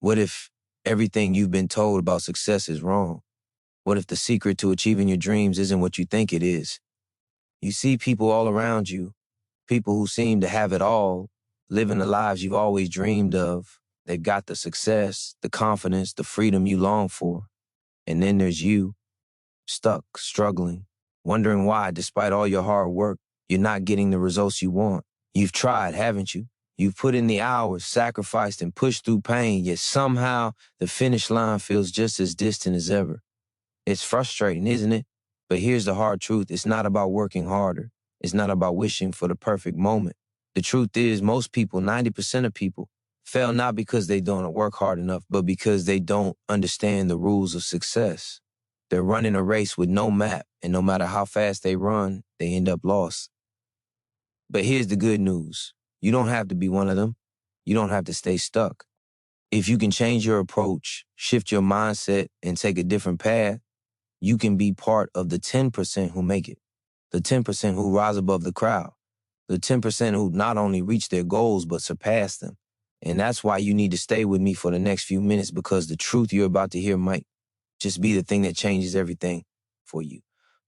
What if everything you've been told about success is wrong? What if the secret to achieving your dreams isn't what you think it is? You see people all around you, people who seem to have it all, living the lives you've always dreamed of. They've got the success, the confidence, the freedom you long for. And then there's you, stuck, struggling, wondering why, despite all your hard work, you're not getting the results you want. You've tried, haven't you? You've put in the hours, sacrificed, and pushed through pain, yet somehow the finish line feels just as distant as ever. It's frustrating, isn't it? But here's the hard truth. It's not about working harder. It's not about wishing for the perfect moment. The truth is, most people, 90% of people, fail not because they don't work hard enough, but because they don't understand the rules of success. They're running a race with no map, and no matter how fast they run, they end up lost. But here's the good news. You don't have to be one of them. You don't have to stay stuck. If you can change your approach, shift your mindset, and take a different path, you can be part of the 10% who make it, the 10% who rise above the crowd, the 10% who not only reach their goals, but surpass them. And that's why you need to stay with me for the next few minutes, because the truth you're about to hear might just be the thing that changes everything for you.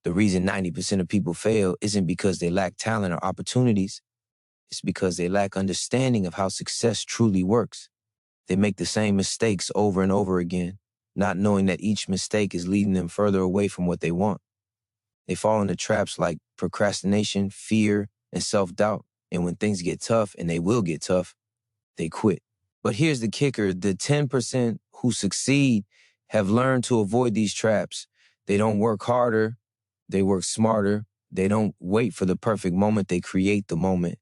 The reason 90% of people fail isn't because they lack talent or opportunities. It's because they lack understanding of how success truly works. They make the same mistakes over and over again, not knowing that each mistake is leading them further away from what they want. They fall into traps like procrastination, fear, and self-doubt. And when things get tough, and they will get tough, they quit. But here's the kicker. The 10% who succeed have learned to avoid these traps. They don't work harder. They work smarter. They don't wait for the perfect moment. They create the moment.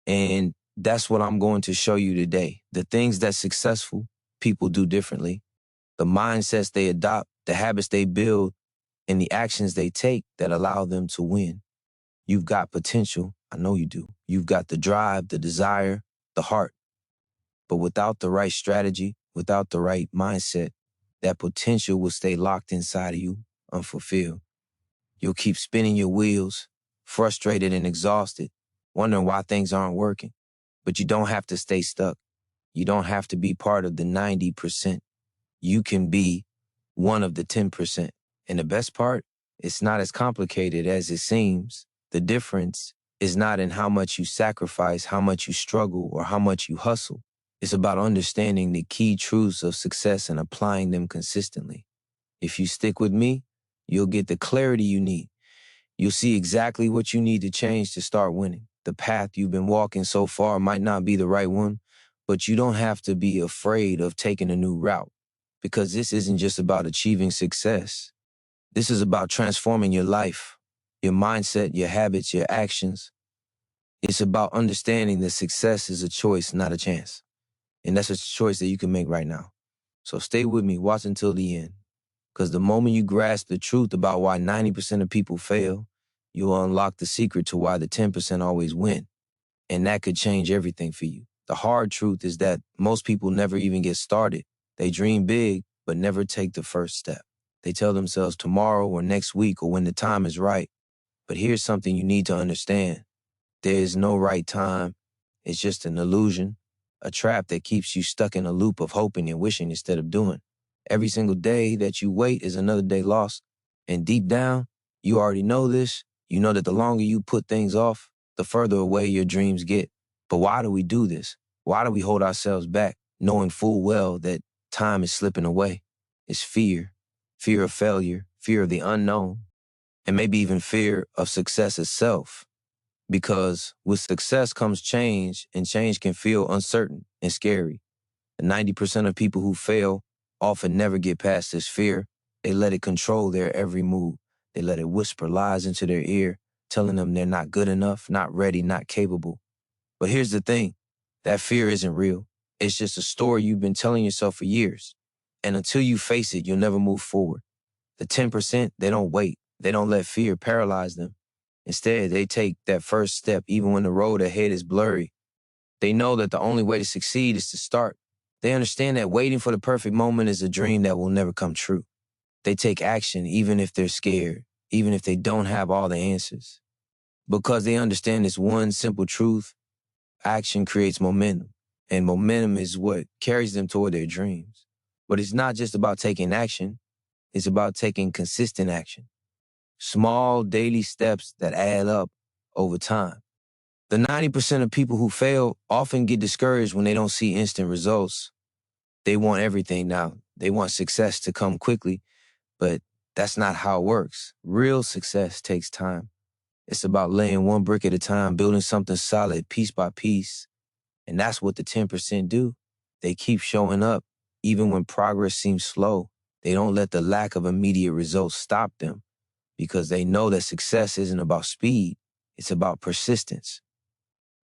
And that's what I'm going to show you today. The things that successful people do differently, the mindsets they adopt, the habits they build, and the actions they take that allow them to win. You've got potential. I know you do. You've got the drive, the desire, the heart. But without the right strategy, without the right mindset, that potential will stay locked inside of you, unfulfilled. You'll keep spinning your wheels, frustrated and exhausted, wondering why things aren't working. But you don't have to stay stuck. You don't have to be part of the 90%. You can be one of the 10%. And the best part, it's not as complicated as it seems. The difference is not in how much you sacrifice, how much you struggle, or how much you hustle. It's about understanding the key truths of success and applying them consistently. If you stick with me, you'll get the clarity you need. You'll see exactly what you need to change to start winning. The path you've been walking so far might not be the right one, but you don't have to be afraid of taking a new route, because this isn't just about achieving success. This is about transforming your life, your mindset, your habits, your actions. It's about understanding that success is a choice, not a chance. And that's a choice that you can make right now. So stay with me, watch until the end. Because the moment you grasp the truth about why 90% of people fail, you'll unlock the secret to why the 10% always win. And that could change everything for you. The hard truth is that most people never even get started. They dream big, but never take the first step. They tell themselves tomorrow or next week or when the time is right. But here's something you need to understand. There is no right time. It's just an illusion, a trap that keeps you stuck in a loop of hoping and wishing instead of doing. Every single day that you wait is another day lost. And deep down, you already know this. You know that the longer you put things off, the further away your dreams get. But why do we do this? Why do we hold ourselves back, knowing full well that time is slipping away? It's fear. Fear of failure, fear of the unknown, and maybe even fear of success itself. Because with success comes change, and change can feel uncertain and scary. And 90% of people who fail often never get past this fear. They let it control their every move. They let it whisper lies into their ear, telling them they're not good enough, not ready, not capable. But here's the thing. That fear isn't real. It's just a story you've been telling yourself for years. And until you face it, you'll never move forward. The 10%, they don't wait. They don't let fear paralyze them. Instead, they take that first step even when the road ahead is blurry. They know that the only way to succeed is to start. They understand that waiting for the perfect moment is a dream that will never come true. They take action even if they're scared, even if they don't have all the answers. Because they understand this one simple truth: action creates momentum. And momentum is what carries them toward their dreams. But it's not just about taking action, it's about taking consistent action. Small daily steps that add up over time. The 90% of people who fail often get discouraged when they don't see instant results. They want everything now. They want success to come quickly, but that's not how it works. Real success takes time. It's about laying one brick at a time, building something solid piece by piece. And that's what the 10% do. They keep showing up, even when progress seems slow. They don't let the lack of immediate results stop them because they know that success isn't about speed. It's about persistence.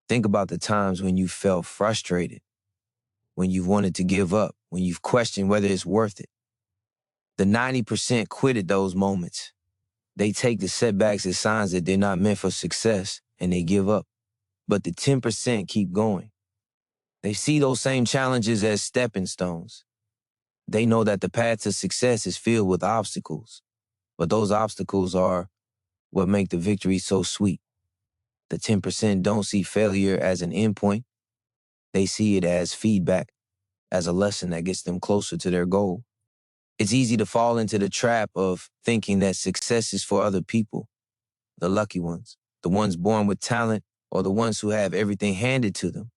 Think about the times when you felt frustrated, when you've wanted to give up, when you've questioned whether it's worth it. The 90% quit at those moments. They take the setbacks as signs that they're not meant for success and they give up. But the 10% keep going. They see those same challenges as stepping stones. They know that the path to success is filled with obstacles, but those obstacles are what make the victory so sweet. The 10% don't see failure as an endpoint. They see it as feedback, as a lesson that gets them closer to their goal. It's easy to fall into the trap of thinking that success is for other people, the lucky ones, the ones born with talent, or the ones who have everything handed to them.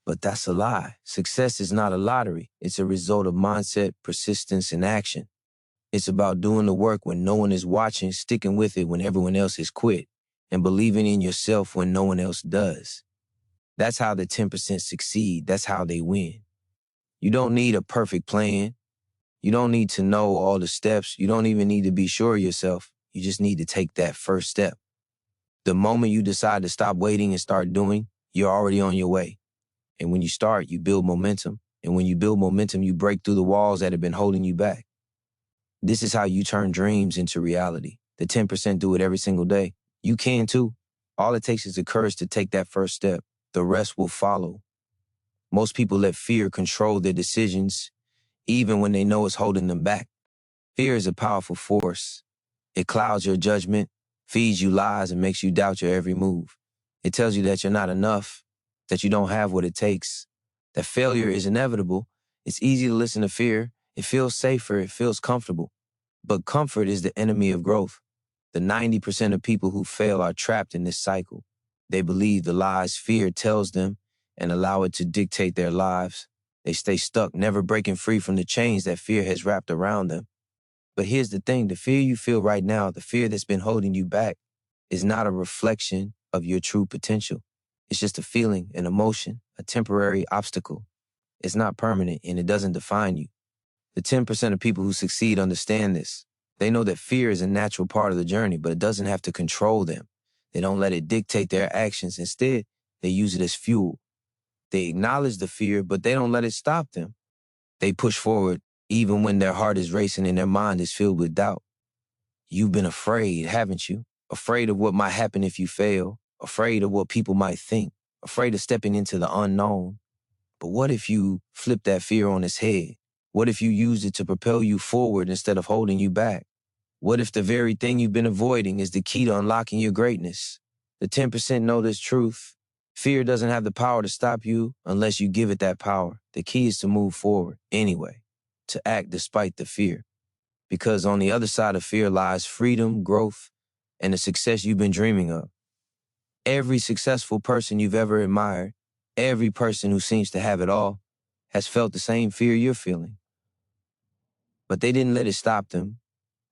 But that's a lie. Success is not a lottery. It's a result of mindset, persistence, and action. It's about doing the work when no one is watching, sticking with it when everyone else has quit, and believing in yourself when no one else does. That's how the 10% succeed. That's how they win. You don't need a perfect plan. You don't need to know all the steps. You don't even need to be sure of yourself. You just need to take that first step. The moment you decide to stop waiting and start doing, you're already on your way. And when you start, you build momentum. And when you build momentum, you break through the walls that have been holding you back. This is how you turn dreams into reality. The 10% do it every single day. You can too. All it takes is the courage to take that first step. The rest will follow. Most people let fear control their decisions, even when they know it's holding them back. Fear is a powerful force. It clouds your judgment, feeds you lies, and makes you doubt your every move. It tells you that you're not enough, that you don't have what it takes, that failure is inevitable. It's easy to listen to fear. It feels safer. It feels comfortable. But comfort is the enemy of growth. The 90% of people who fail are trapped in this cycle. They believe the lies fear tells them and allow it to dictate their lives. They stay stuck, never breaking free from the chains that fear has wrapped around them. But here's the thing, the fear you feel right now, the fear that's been holding you back, is not a reflection of your true potential. It's just a feeling, an emotion, a temporary obstacle. It's not permanent and it doesn't define you. The 10% of people who succeed understand this. They know that fear is a natural part of the journey, but it doesn't have to control them. They don't let it dictate their actions. Instead, they use it as fuel. They acknowledge the fear, but they don't let it stop them. They push forward even when their heart is racing and their mind is filled with doubt. You've been afraid, haven't you? Afraid of what might happen if you fail, afraid of what people might think, afraid of stepping into the unknown. But what if you flip that fear on its head? What if you used it to propel you forward instead of holding you back? What if the very thing you've been avoiding is the key to unlocking your greatness? The 10% know this truth. Fear doesn't have the power to stop you unless you give it that power. The key is to move forward anyway, to act despite the fear. Because on the other side of fear lies freedom, growth, and the success you've been dreaming of. Every successful person you've ever admired, every person who seems to have it all, has felt the same fear you're feeling. But they didn't let it stop them.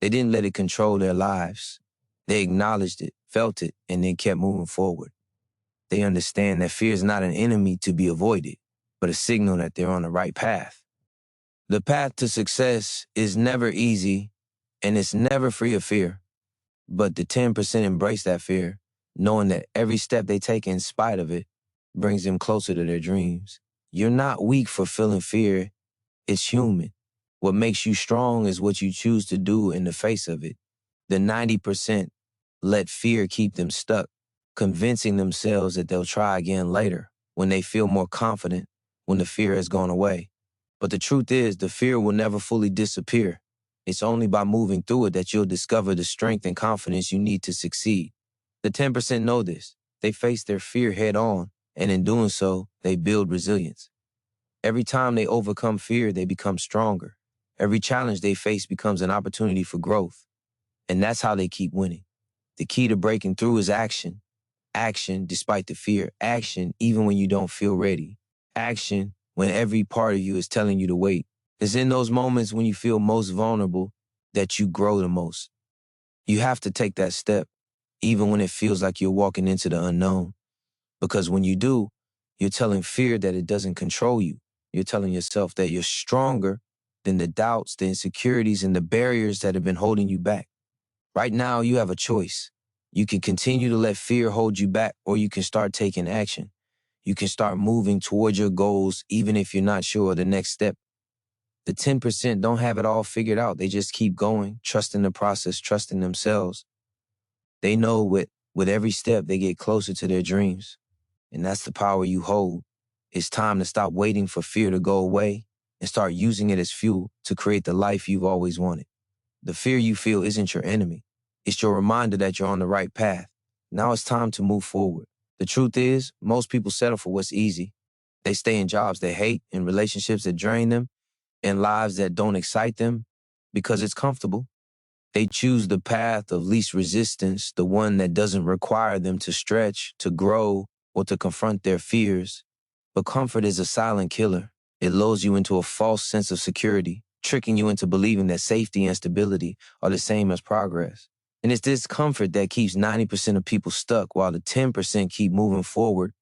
They didn't let it control their lives. They acknowledged it, felt it, and then kept moving forward. They understand that fear is not an enemy to be avoided, but a signal that they're on the right path. The path to success is never easy, and it's never free of fear. But the 10% embrace that fear, knowing that every step they take in spite of it brings them closer to their dreams. You're not weak for feeling fear. It's human. What makes you strong is what you choose to do in the face of it. The 90% let fear keep them stuck, convincing themselves that they'll try again later, when they feel more confident, when the fear has gone away. But the truth is, the fear will never fully disappear. It's only by moving through it that you'll discover the strength and confidence you need to succeed. The 10% know this. They face their fear head on, And in doing so, they build resilience. Every time they overcome fear, they become stronger. Every challenge they face becomes an opportunity for growth. And that's how they keep winning. The key to breaking through is action. Action despite the fear. Action even when you don't feel ready. Action when every part of you is telling you to wait. It's in those moments when you feel most vulnerable that you grow the most. You have to take that step, even when it feels like you're walking into the unknown. Because when you do, you're telling fear that it doesn't control you. You're telling yourself that you're stronger than the doubts, the insecurities, and the barriers that have been holding you back. Right now, you have a choice. You can continue to let fear hold you back, or you can start taking action. You can start moving towards your goals, even if you're not sure of the next step. The 10% don't have it all figured out. They just keep going, trusting the process, trusting themselves. They know with every step, they get closer to their dreams. And that's the power you hold. It's time to stop waiting for fear to go away and start using it as fuel to create the life you've always wanted. The fear you feel isn't your enemy. It's your reminder that you're on the right path. Now it's time to move forward. The truth is, most people settle for what's easy. They stay in jobs they hate, in relationships that drain them, in lives that don't excite them because it's comfortable. They choose the path of least resistance, the one that doesn't require them to stretch, to grow, or to confront their fears. But comfort is a silent killer. It lulls you into a false sense of security, tricking you into believing that safety and stability are the same as progress. And it's this comfort that keeps 90% of people stuck while the 10% keep moving forward,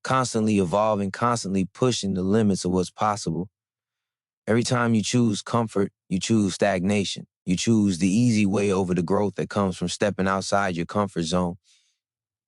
constantly evolving, constantly pushing the limits of what's possible. Every time you choose comfort, you choose stagnation. You choose the easy way over the growth that comes from stepping outside your comfort zone.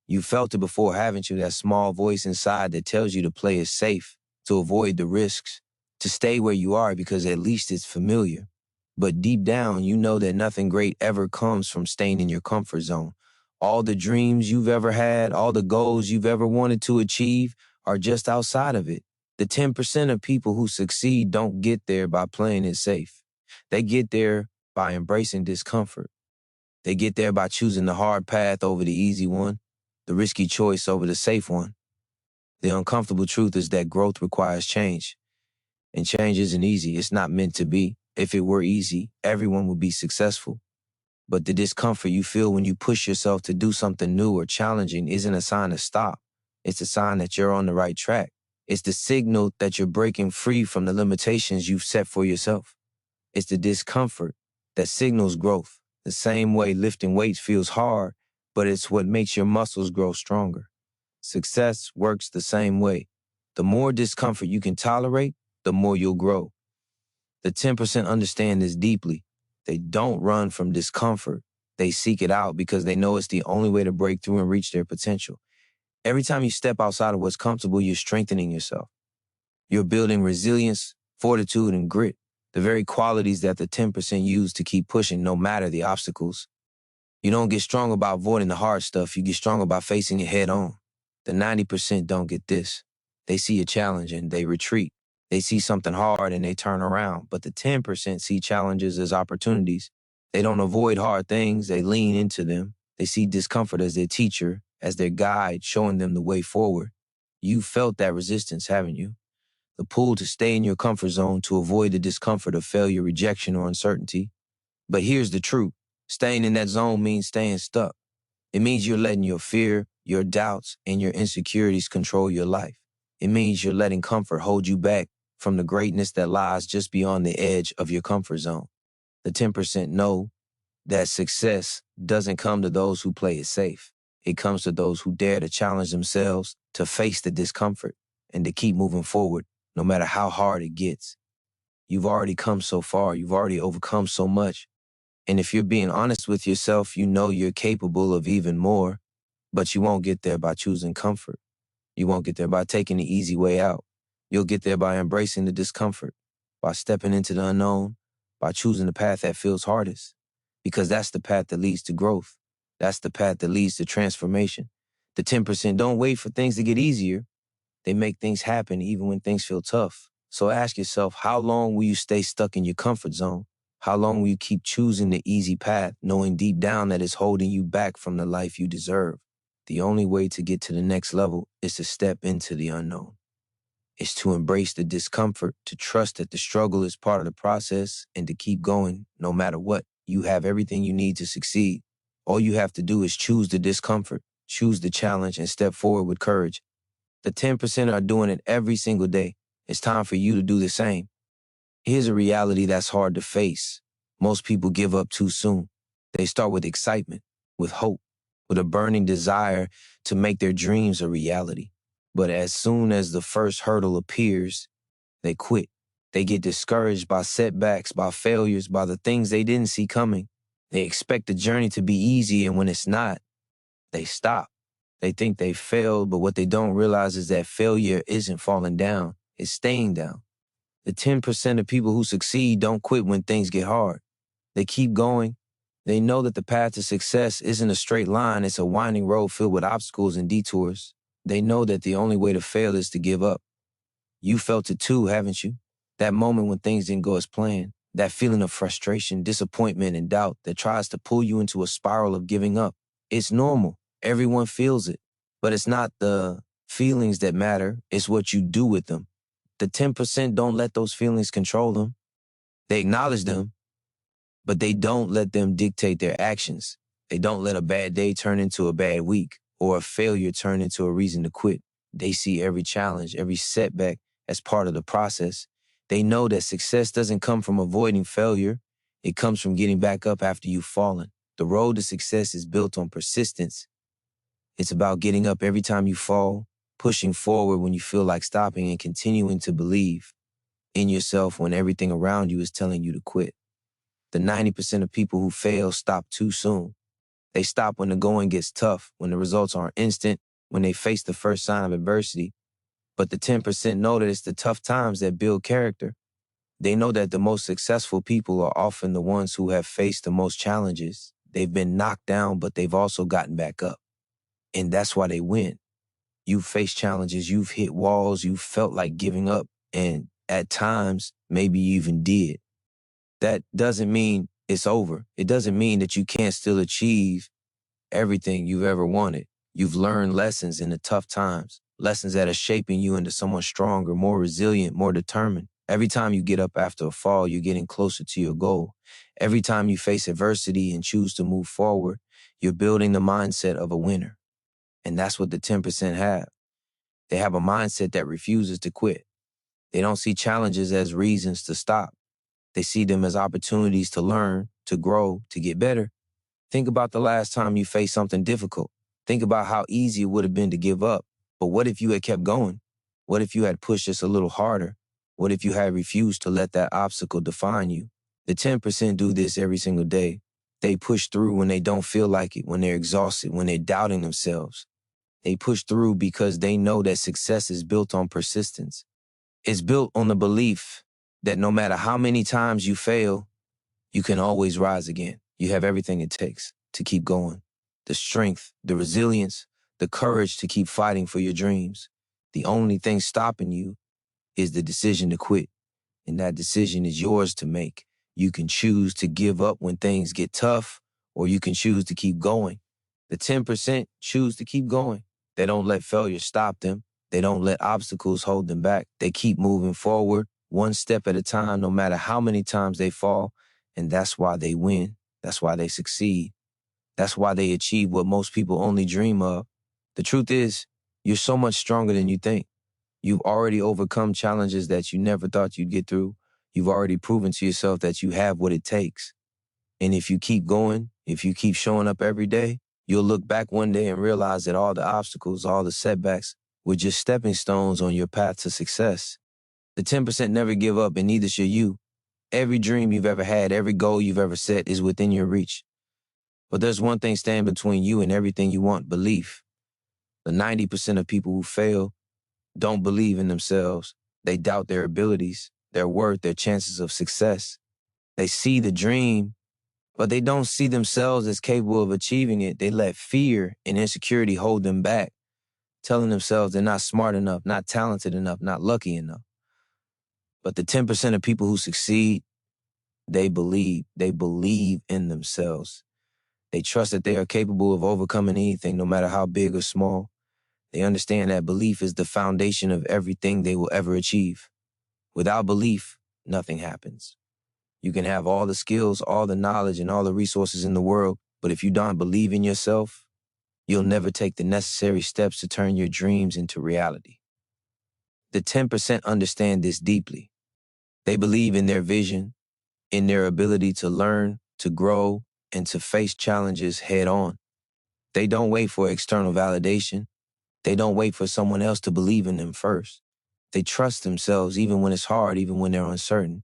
You felt it before, haven't you? That small voice inside that tells you to play it safe, to avoid the risks, to stay where you are because at least it's familiar. But deep down, you know that nothing great ever comes from staying in your comfort zone. All the dreams you've ever had, all the goals you've ever wanted to achieve are just outside of it. The 10% of people who succeed don't get there by playing it safe. They get there by embracing discomfort. They get there by choosing the hard path over the easy one, the risky choice over the safe one. The uncomfortable truth is that growth requires change. And change isn't easy. It's not meant to be. If it were easy, everyone would be successful. But the discomfort you feel when you push yourself to do something new or challenging isn't a sign to stop. It's a sign that you're on the right track. It's the signal that you're breaking free from the limitations you've set for yourself. It's the discomfort that signals growth. The same way lifting weights feels hard, but it's what makes your muscles grow stronger. Success works the same way. The more discomfort you can tolerate, the more you'll grow. The 10% understand this deeply. They don't run from discomfort. They seek it out because they know it's the only way to break through and reach their potential. Every time you step outside of what's comfortable, you're strengthening yourself. You're building resilience, fortitude, and grit, the very qualities that the 10% use to keep pushing no matter the obstacles. You don't get stronger by avoiding the hard stuff. You get stronger by facing it head on. The 90% don't get this. They see a challenge and they retreat. They see something hard and they turn around. But the 10% see challenges as opportunities. They don't avoid hard things. They lean into them. They see discomfort as their teacher, as their guide, showing them the way forward. You've felt that resistance, haven't you? The pull to stay in your comfort zone to avoid the discomfort of failure, rejection, or uncertainty. But here's the truth. Staying in that zone means staying stuck. It means you're letting your fear, your doubts, and your insecurities control your life. It means you're letting comfort hold you back from the greatness that lies just beyond the edge of your comfort zone. The 10% know that success doesn't come to those who play it safe. It comes to those who dare to challenge themselves, to face the discomfort, and to keep moving forward, no matter how hard it gets. You've already come so far. You've already overcome so much. And if you're being honest with yourself, you know you're capable of even more, but you won't get there by choosing comfort. You won't get there by taking the easy way out. You'll get there by embracing the discomfort, by stepping into the unknown, by choosing the path that feels hardest. Because that's the path that leads to growth. That's the path that leads to transformation. The 10% don't wait for things to get easier. They make things happen even when things feel tough. So ask yourself, how long will you stay stuck in your comfort zone? How long will you keep choosing the easy path, knowing deep down that it's holding you back from the life you deserve? The only way to get to the next level is to step into the unknown. It's to embrace the discomfort, to trust that the struggle is part of the process, and to keep going no matter what. You have everything you need to succeed. All you have to do is choose the discomfort, choose the challenge, and step forward with courage. The 10% are doing it every single day. It's time for you to do the same. Here's a reality that's hard to face. Most people give up too soon. They start with excitement, with hope, with a burning desire to make their dreams a reality. But as soon as the first hurdle appears, they quit. They get discouraged by setbacks, by failures, by the things they didn't see coming. They expect the journey to be easy, and when it's not, they stop. They think they failed, but what they don't realize is that failure isn't falling down, it's staying down. The 10% of people who succeed don't quit when things get hard. They keep going. They know that the path to success isn't a straight line, it's a winding road filled with obstacles and detours. They know that the only way to fail is to give up. You felt it too, haven't you? That moment when things didn't go as planned. That feeling of frustration, disappointment, and doubt that tries to pull you into a spiral of giving up. It's normal. Everyone feels it. But it's not the feelings that matter, it's what you do with them. The 10% don't let those feelings control them. They acknowledge them, but they don't let them dictate their actions. They don't let a bad day turn into a bad week or a failure turn into a reason to quit. They see every challenge, every setback as part of the process. They know that success doesn't come from avoiding failure. It comes from getting back up after you've fallen. The road to success is built on persistence. It's about getting up every time you fall, pushing forward when you feel like stopping, and continuing to believe in yourself when everything around you is telling you to quit. The 90% of people who fail stop too soon. They stop when the going gets tough, when the results aren't instant, when they face the first sign of adversity. But the 10% know that it's the tough times that build character. They know that the most successful people are often the ones who have faced the most challenges. They've been knocked down, but they've also gotten back up. And that's why they win. You've faced challenges, you've hit walls, you've felt like giving up, and at times, maybe you even did. That doesn't mean it's over. It doesn't mean that you can't still achieve everything you've ever wanted. You've learned lessons in the tough times, lessons that are shaping you into someone stronger, more resilient, more determined. Every time you get up after a fall, you're getting closer to your goal. Every time you face adversity and choose to move forward, you're building the mindset of a winner. And that's what the 10% have. They have a mindset that refuses to quit. They don't see challenges as reasons to stop. They see them as opportunities to learn, to grow, to get better. Think about the last time you faced something difficult. Think about how easy it would have been to give up. But what if you had kept going? What if you had pushed just a little harder? What if you had refused to let that obstacle define you? The 10% do this every single day. They push through when they don't feel like it, when they're exhausted, when they're doubting themselves. They push through because they know that success is built on persistence. It's built on the belief that no matter how many times you fail, you can always rise again. You have everything it takes to keep going. The strength, the resilience, the courage to keep fighting for your dreams. The only thing stopping you is the decision to quit. And that decision is yours to make. You can choose to give up when things get tough, or you can choose to keep going. The 10% choose to keep going. They don't let failure stop them. They don't let obstacles hold them back. They keep moving forward, one step at a time, no matter how many times they fall. And that's why they win. That's why they succeed. That's why they achieve what most people only dream of. The truth is, you're so much stronger than you think. You've already overcome challenges that you never thought you'd get through. You've already proven to yourself that you have what it takes. And if you keep going, if you keep showing up every day, you'll look back one day and realize that all the obstacles, all the setbacks were just stepping stones on your path to success. The 10% never give up, and neither should you. Every dream you've ever had, every goal you've ever set is within your reach. But there's one thing standing between you and everything you want: belief. The 90% of people who fail don't believe in themselves. They doubt their abilities, their worth, their chances of success. They see the dream, but they don't see themselves as capable of achieving it. They let fear and insecurity hold them back, telling themselves they're not smart enough, not talented enough, not lucky enough. But the 10% of people who succeed, they believe in themselves. They trust that they are capable of overcoming anything, no matter how big or small. They understand that belief is the foundation of everything they will ever achieve. Without belief, nothing happens. You can have all the skills, all the knowledge, and all the resources in the world, but if you don't believe in yourself, you'll never take the necessary steps to turn your dreams into reality. The 10% understand this deeply. They believe in their vision, in their ability to learn, to grow, and to face challenges head on. They don't wait for external validation. They don't wait for someone else to believe in them first. They trust themselves even when it's hard, even when they're uncertain,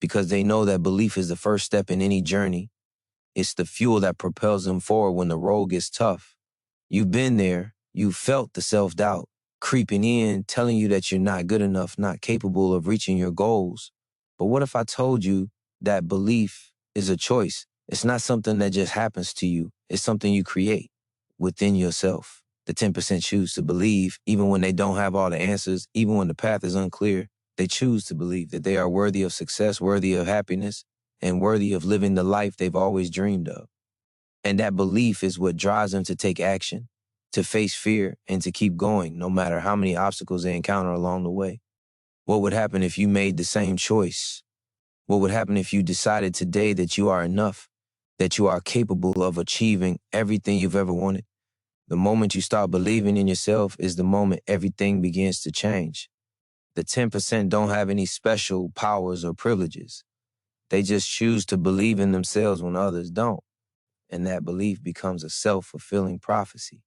because they know that belief is the first step in any journey. It's the fuel that propels them forward when the road gets tough. You've been there. You've felt the self-doubt creeping in, telling you that you're not good enough, not capable of reaching your goals. But what if I told you that belief is a choice? It's not something that just happens to you. It's something you create within yourself. The 10% choose to believe, even when they don't have all the answers, even when the path is unclear. They choose to believe that they are worthy of success, worthy of happiness, and worthy of living the life they've always dreamed of. And that belief is what drives them to take action, to face fear, and to keep going, no matter how many obstacles they encounter along the way. What would happen if you made the same choice? What would happen if you decided today that you are enough, that you are capable of achieving everything you've ever wanted? The moment you start believing in yourself is the moment everything begins to change. The 10% don't have any special powers or privileges. They just choose to believe in themselves when others don't. And that belief becomes a self-fulfilling prophecy.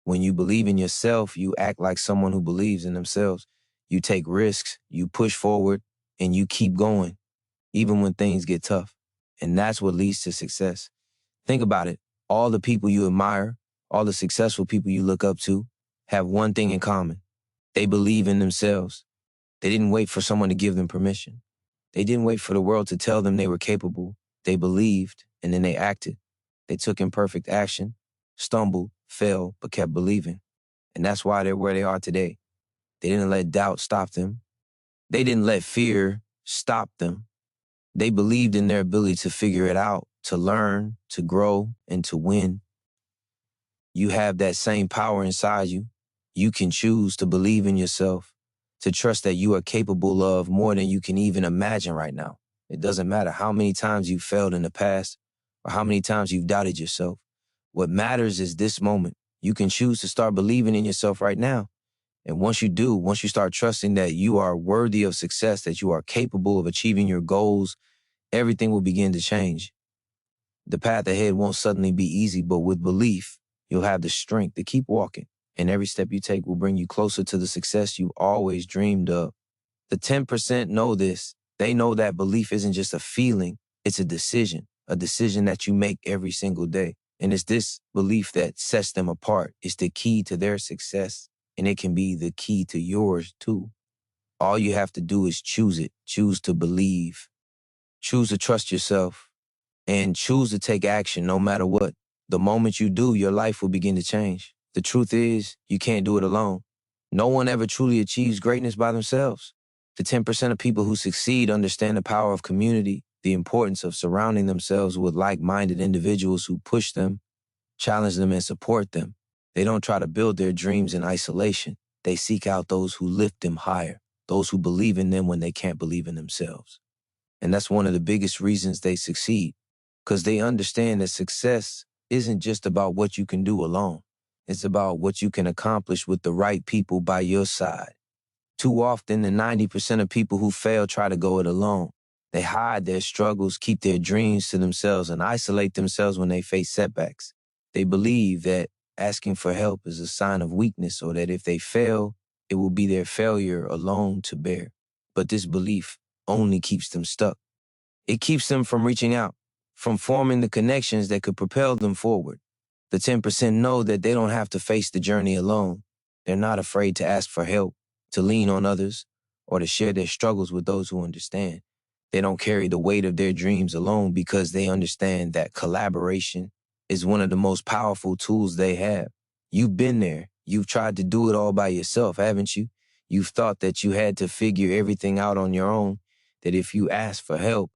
When you believe in yourself, you act like someone who believes in themselves. You take risks, you push forward, and you keep going, even when things get tough. And that's what leads to success. Think about it. All the people you admire, all the successful people you look up to, have one thing in common. They believe in themselves. They didn't wait for someone to give them permission. They didn't wait for the world to tell them they were capable. They believed, and then they acted. They took imperfect action, stumbled, fell, but kept believing. And that's why they're where they are today. They didn't let doubt stop them. They didn't let fear stop them. They believed in their ability to figure it out, to learn, to grow, and to win. You have that same power inside you. You can choose to believe in yourself, to trust that you are capable of more than you can even imagine right now. It doesn't matter how many times you've failed in the past or how many times you've doubted yourself. What matters is this moment. You can choose to start believing in yourself right now. And once you do, once you start trusting that you are worthy of success, that you are capable of achieving your goals, everything will begin to change. The path ahead won't suddenly be easy, but with belief, you'll have the strength to keep walking. And every step you take will bring you closer to the success you always dreamed of. The 10% know this. They know that belief isn't just a feeling, it's a decision that you make every single day. And it's this belief that sets them apart. It's the key to their success, and it can be the key to yours too. All you have to do is choose it. Choose to believe. Choose to trust yourself, and choose to take action no matter what. The moment you do, your life will begin to change. The truth is, you can't do it alone. No one ever truly achieves greatness by themselves. The 10% of people who succeed understand the power of community, the importance of surrounding themselves with like-minded individuals who push them, challenge them, and support them. They don't try to build their dreams in isolation. They seek out those who lift them higher, those who believe in them when they can't believe in themselves. And that's one of the biggest reasons they succeed, because they understand that success isn't just about what you can do alone. It's about what you can accomplish with the right people by your side. Too often, the 90% of people who fail try to go it alone. They hide their struggles, keep their dreams to themselves, and isolate themselves when they face setbacks. They believe that asking for help is a sign of weakness, or that if they fail, it will be their failure alone to bear. But this belief only keeps them stuck. It keeps them from reaching out, from forming the connections that could propel them forward. The 10% know that they don't have to face the journey alone. They're not afraid to ask for help, to lean on others, or to share their struggles with those who understand. They don't carry the weight of their dreams alone because they understand that collaboration is one of the most powerful tools they have. You've been there. You've tried to do it all by yourself, haven't you? You've thought that you had to figure everything out on your own, that if you asked for help,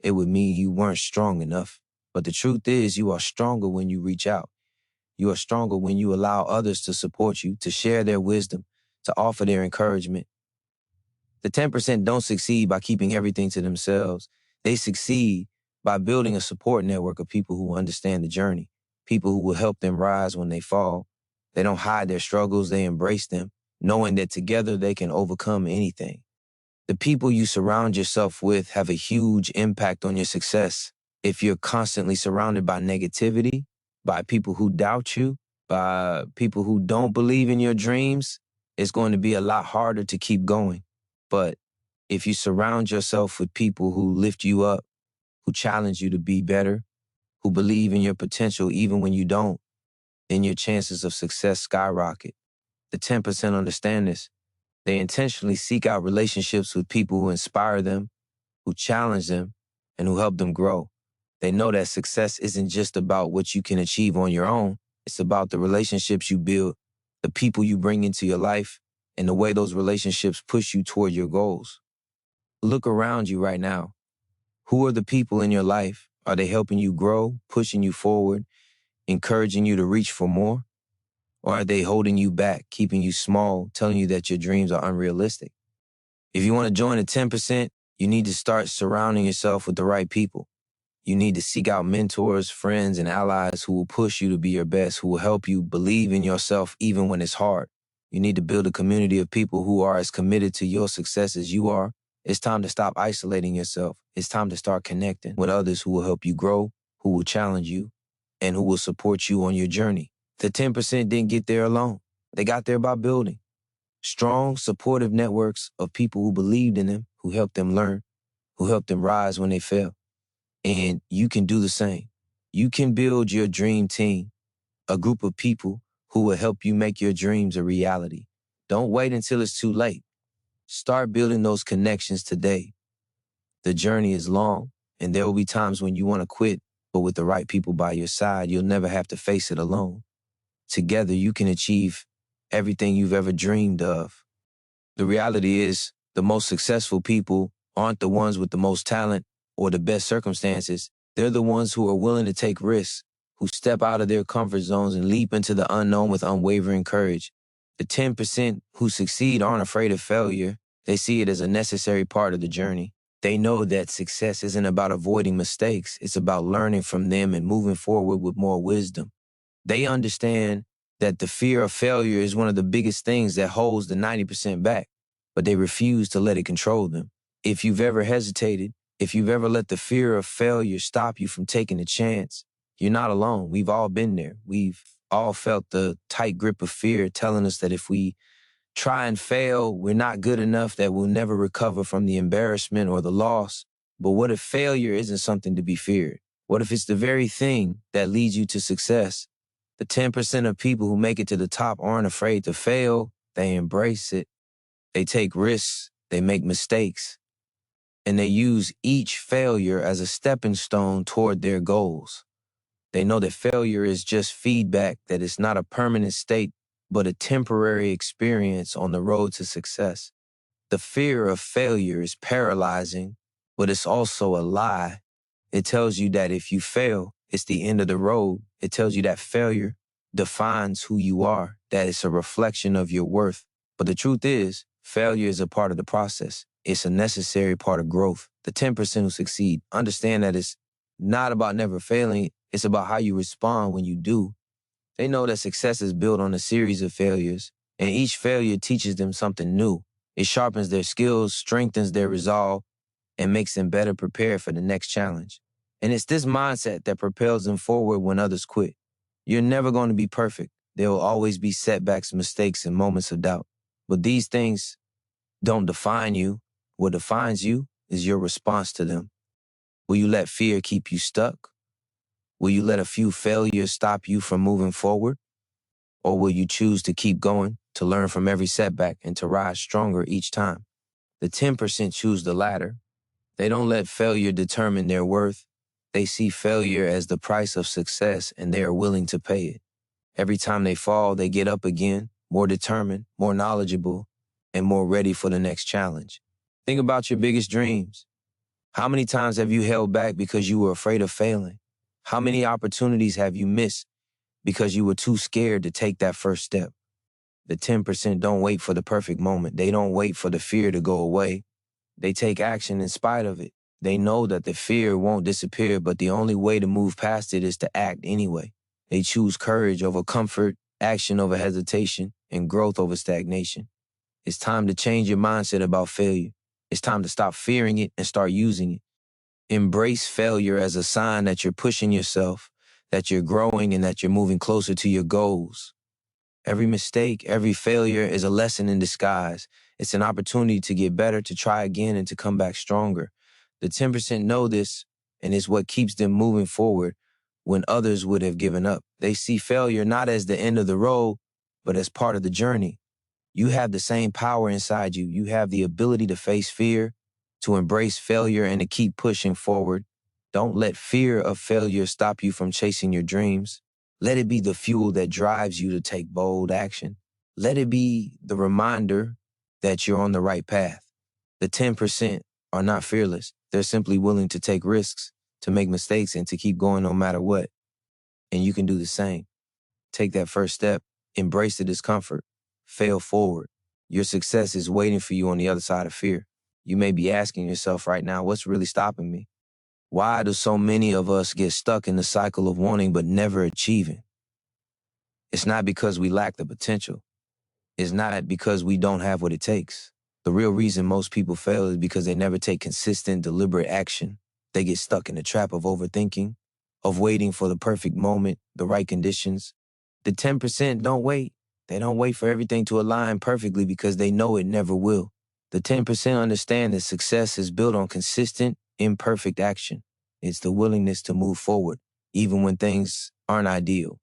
it would mean you weren't strong enough. But the truth is, you are stronger when you reach out. You are stronger when you allow others to support you, to share their wisdom, to offer their encouragement. The 10% don't succeed by keeping everything to themselves. They succeed by building a support network of people who understand the journey, people who will help them rise when they fall. They don't hide their struggles, they embrace them, knowing that together they can overcome anything. The people you surround yourself with have a huge impact on your success. If you're constantly surrounded by negativity, by people who doubt you, by people who don't believe in your dreams, it's going to be a lot harder to keep going. But if you surround yourself with people who lift you up, who challenge you to be better, who believe in your potential even when you don't, then your chances of success skyrocket. The 10% understand this. They intentionally seek out relationships with people who inspire them, who challenge them, and who help them grow. They know that success isn't just about what you can achieve on your own. It's about the relationships you build, the people you bring into your life, and the way those relationships push you toward your goals. Look around you right now. Who are the people in your life? Are they helping you grow, pushing you forward, encouraging you to reach for more? Or are they holding you back, keeping you small, telling you that your dreams are unrealistic? If you want to join the 10%, you need to start surrounding yourself with the right people. You need to seek out mentors, friends, and allies who will push you to be your best, who will help you believe in yourself even when it's hard. You need to build a community of people who are as committed to your success as you are. It's time to stop isolating yourself. It's time to start connecting with others who will help you grow, who will challenge you, and who will support you on your journey. The 10% didn't get there alone. They got there by building strong, supportive networks of people who believed in them, who helped them learn, who helped them rise when they fell. And you can do the same. You can build your dream team, a group of people who will help you make your dreams a reality. Don't wait until it's too late. Start building those connections today. The journey is long, and there will be times when you want to quit, but with the right people by your side, you'll never have to face it alone. Together, you can achieve everything you've ever dreamed of. The reality is, the most successful people aren't the ones with the most talent or the best circumstances. They're the ones who are willing to take risks, who step out of their comfort zones and leap into the unknown with unwavering courage. The 10% who succeed aren't afraid of failure. They see it as a necessary part of the journey. They know that success isn't about avoiding mistakes. It's about learning from them and moving forward with more wisdom. They understand that the fear of failure is one of the biggest things that holds the 90% back, but they refuse to let it control them. If you've ever hesitated, if you've ever let the fear of failure stop you from taking a chance, you're not alone. We've all been there. We've all felt the tight grip of fear telling us that if we try and fail, we're not good enough, that we'll never recover from the embarrassment or the loss. But what if failure isn't something to be feared? What if it's the very thing that leads you to success? The 10% of people who make it to the top aren't afraid to fail. They embrace it. They take risks. They make mistakes. And they use each failure as a stepping stone toward their goals. They know that failure is just feedback, that it's not a permanent state, but a temporary experience on the road to success. The fear of failure is paralyzing, but it's also a lie. It tells you that if you fail, it's the end of the road. It tells you that failure defines who you are, that it's a reflection of your worth. But the truth is, failure is a part of the process. It's a necessary part of growth. The 10% who succeed understand that it's not about never failing. It's about how you respond when you do. They know that success is built on a series of failures, and each failure teaches them something new. It sharpens their skills, strengthens their resolve, and makes them better prepared for the next challenge. And it's this mindset that propels them forward when others quit. You're never going to be perfect. There will always be setbacks, mistakes, and moments of doubt. But these things don't define you. What defines you is your response to them. Will you let fear keep you stuck? Will you let a few failures stop you from moving forward? Or will you choose to keep going, to learn from every setback, and to rise stronger each time? The 10% choose the latter. They don't let failure determine their worth. They see failure as the price of success, and they are willing to pay it. Every time they fall, they get up again, more determined, more knowledgeable, and more ready for the next challenge. Think about your biggest dreams. How many times have you held back because you were afraid of failing? How many opportunities have you missed because you were too scared to take that first step? The 10% don't wait for the perfect moment. They don't wait for the fear to go away. They take action in spite of it. They know that the fear won't disappear, but the only way to move past it is to act anyway. They choose courage over comfort, action over hesitation, and growth over stagnation. It's time to change your mindset about failure. It's time to stop fearing it and start using it. Embrace failure as a sign that you're pushing yourself, that you're growing, and that you're moving closer to your goals. Every mistake, every failure is a lesson in disguise. It's an opportunity to get better, to try again, and to come back stronger. The 10% know this, and it's what keeps them moving forward when others would have given up. They see failure not as the end of the road, but as part of the journey. You have the same power inside you. You have the ability to face fear, to embrace failure, and to keep pushing forward. Don't let fear of failure stop you from chasing your dreams. Let it be the fuel that drives you to take bold action. Let it be the reminder that you're on the right path. The 10% are not fearless. They're simply willing to take risks, to make mistakes, and to keep going no matter what. And you can do the same. Take that first step. Embrace the discomfort. Fail forward. Your success is waiting for you on the other side of fear. You may be asking yourself right now, what's really stopping me? Why do so many of us get stuck in the cycle of wanting but never achieving? It's not because we lack the potential. It's not because we don't have what it takes. The real reason most people fail is because they never take consistent, deliberate action. They get stuck in the trap of overthinking, of waiting for the perfect moment, the right conditions. The 10% don't wait. They don't wait for everything to align perfectly because they know it never will. The 10% understand that success is built on consistent, imperfect action. It's the willingness to move forward, even when things aren't ideal,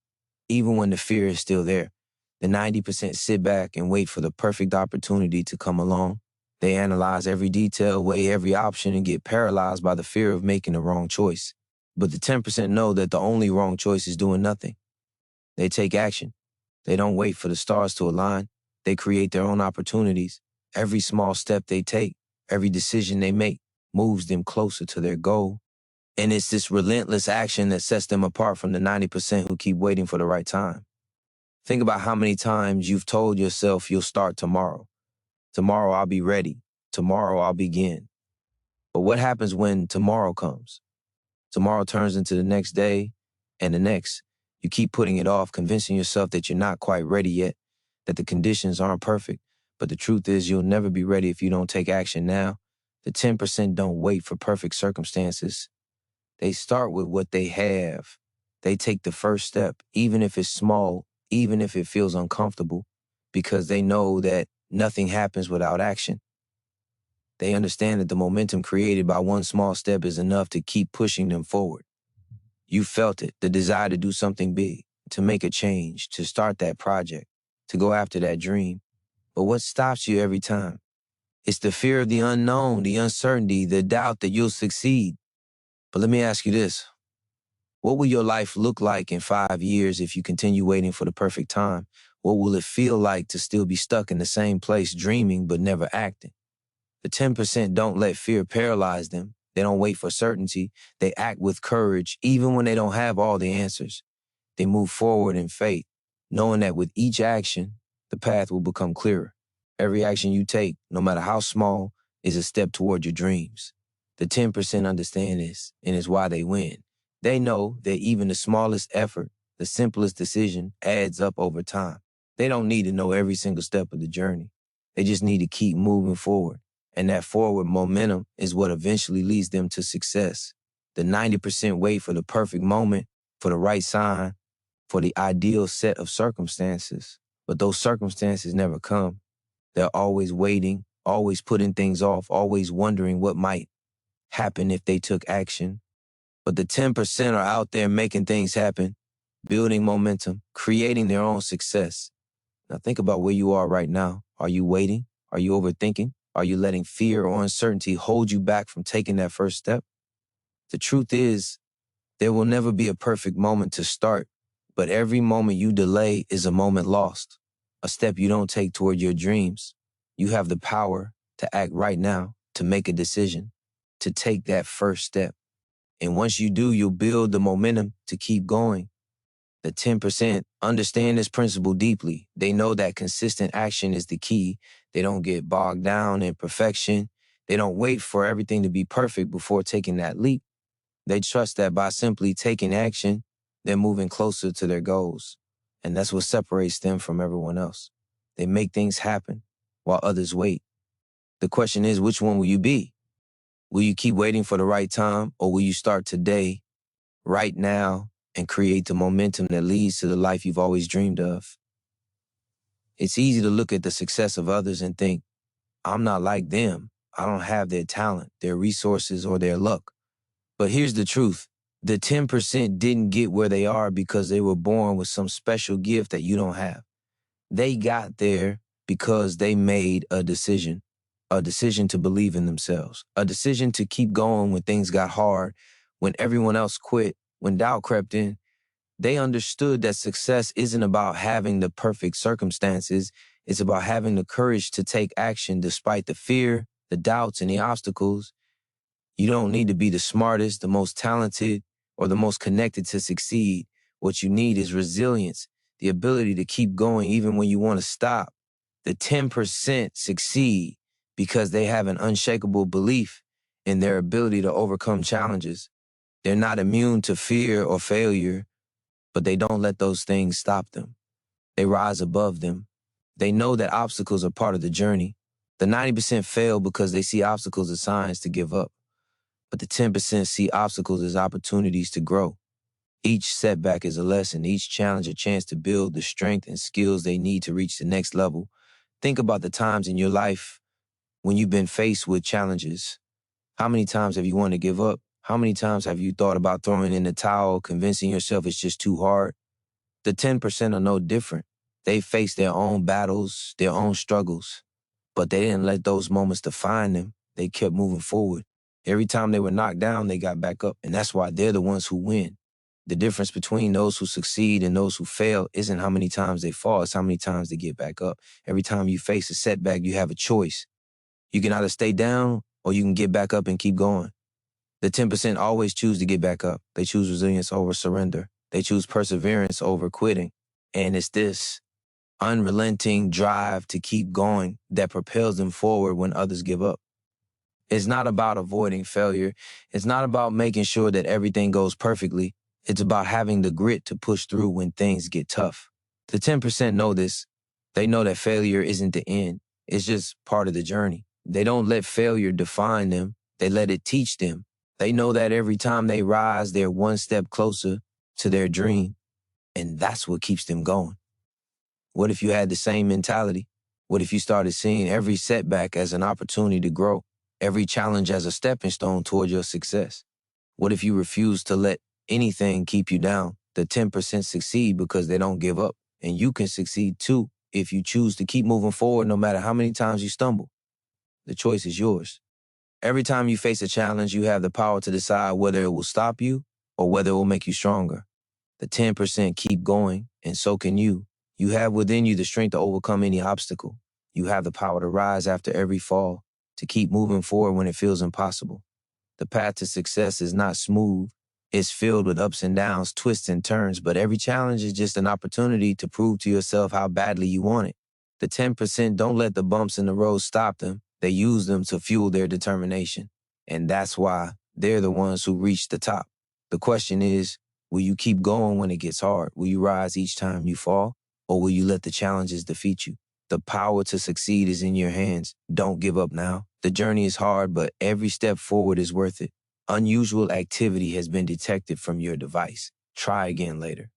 even when the fear is still there. The 90% sit back and wait for the perfect opportunity to come along. They analyze every detail, weigh every option, and get paralyzed by the fear of making the wrong choice. But the 10% know that the only wrong choice is doing nothing. They take action. They don't wait for the stars to align. They create their own opportunities. Every small step they take, every decision they make, moves them closer to their goal. And it's this relentless action that sets them apart from the 90% who keep waiting for the right time. Think about how many times you've told yourself you'll start tomorrow. Tomorrow I'll be ready. Tomorrow I'll begin. But what happens when tomorrow comes? Tomorrow turns into the next day and the next. You keep putting it off, convincing yourself that you're not quite ready yet, that the conditions aren't perfect. But the truth is you'll never be ready if you don't take action now. The 10% don't wait for perfect circumstances. They start with what they have. They take the first step, even if it's small, even if it feels uncomfortable, because they know that nothing happens without action. They understand that the momentum created by one small step is enough to keep pushing them forward. You felt it, the desire to do something big, to make a change, to start that project, to go after that dream. But what stops you every time? It's the fear of the unknown, the uncertainty, the doubt that you'll succeed. But let me ask you this. What will your life look like in 5 years if you continue waiting for the perfect time? What will it feel like to still be stuck in the same place, dreaming but never acting? The 10% don't let fear paralyze them. They don't wait for certainty. They act with courage, even when they don't have all the answers. They move forward in faith, knowing that with each action, the path will become clearer. Every action you take, no matter how small, is a step toward your dreams. The 10% understand this, and it's why they win. They know that even the smallest effort, the simplest decision, adds up over time. They don't need to know every single step of the journey. They just need to keep moving forward. And that forward momentum is what eventually leads them to success. The 90% wait for the perfect moment, for the right sign, for the ideal set of circumstances. But those circumstances never come. They're always waiting, always putting things off, always wondering what might happen if they took action. But the 10% are out there making things happen, building momentum, creating their own success. Now think about where you are right now. Are you waiting? Are you overthinking? Are you letting fear or uncertainty hold you back from taking that first step? The truth is, there will never be a perfect moment to start, but every moment you delay is a moment lost, a step you don't take toward your dreams. You have the power to act right now, to make a decision, to take that first step. And once you do, you'll build the momentum to keep going. The 10% understand this principle deeply. They know that consistent action is the key. They don't get bogged down in perfection. They don't wait for everything to be perfect before taking that leap. They trust that by simply taking action, they're moving closer to their goals. And that's what separates them from everyone else. They make things happen while others wait. The question is, which one will you be? Will you keep waiting for the right time, or will you start today, right now, and create the momentum that leads to the life you've always dreamed of? It's easy to look at the success of others and think, I'm not like them. I don't have their talent, their resources, or their luck. But here's the truth. The 10% didn't get where they are because they were born with some special gift that you don't have. They got there because they made a decision to believe in themselves, a decision to keep going when things got hard, when everyone else quit, when doubt crept in. They understood that success isn't about having the perfect circumstances. It's about having the courage to take action despite the fear, the doubts, and the obstacles. You don't need to be the smartest, the most talented, or the most connected to succeed. What you need is resilience, the ability to keep going even when you want to stop. The 10% succeed because they have an unshakable belief in their ability to overcome challenges. They're not immune to fear or failure, but they don't let those things stop them. They rise above them. They know that obstacles are part of the journey. The 90% fail because they see obstacles as signs to give up. But the 10% see obstacles as opportunities to grow. Each setback is a lesson, each challenge a chance to build the strength and skills they need to reach the next level. Think about the times in your life when you've been faced with challenges. How many times have you wanted to give up? How many times have you thought about throwing in the towel, convincing yourself it's just too hard? The 10% are no different. They face their own battles, their own struggles, but they didn't let those moments define them. They kept moving forward. Every time they were knocked down, they got back up, and that's why they're the ones who win. The difference between those who succeed and those who fail isn't how many times they fall, it's how many times they get back up. Every time you face a setback, you have a choice. You can either stay down or you can get back up and keep going. The 10% always choose to get back up. They choose resilience over surrender. They choose perseverance over quitting. And it's this unrelenting drive to keep going that propels them forward when others give up. It's not about avoiding failure. It's not about making sure that everything goes perfectly. It's about having the grit to push through when things get tough. The 10% know this. They know that failure isn't the end. It's just part of the journey. They don't let failure define them. They let it teach them. They know that every time they rise, they're one step closer to their dream. And that's what keeps them going. What if you had the same mentality? What if you started seeing every setback as an opportunity to grow? Every challenge as a stepping stone toward your success? What if you refuse to let anything keep you down? The 10% succeed because they don't give up. And you can succeed too if you choose to keep moving forward no matter how many times you stumble. The choice is yours. Every time you face a challenge, you have the power to decide whether it will stop you or whether it will make you stronger. The 10% keep going, and so can you. You have within you the strength to overcome any obstacle. You have the power to rise after every fall, to keep moving forward when it feels impossible. The path to success is not smooth. It's filled with ups and downs, twists and turns, but every challenge is just an opportunity to prove to yourself how badly you want it. The 10% don't let the bumps in the road stop them. They use them to fuel their determination. And that's why they're the ones who reach the top. The question is, will you keep going when it gets hard? Will you rise each time you fall? Or will you let the challenges defeat you? The power to succeed is in your hands. Don't give up now. The journey is hard, but every step forward is worth it. Unusual activity has been detected from your device. Try again later.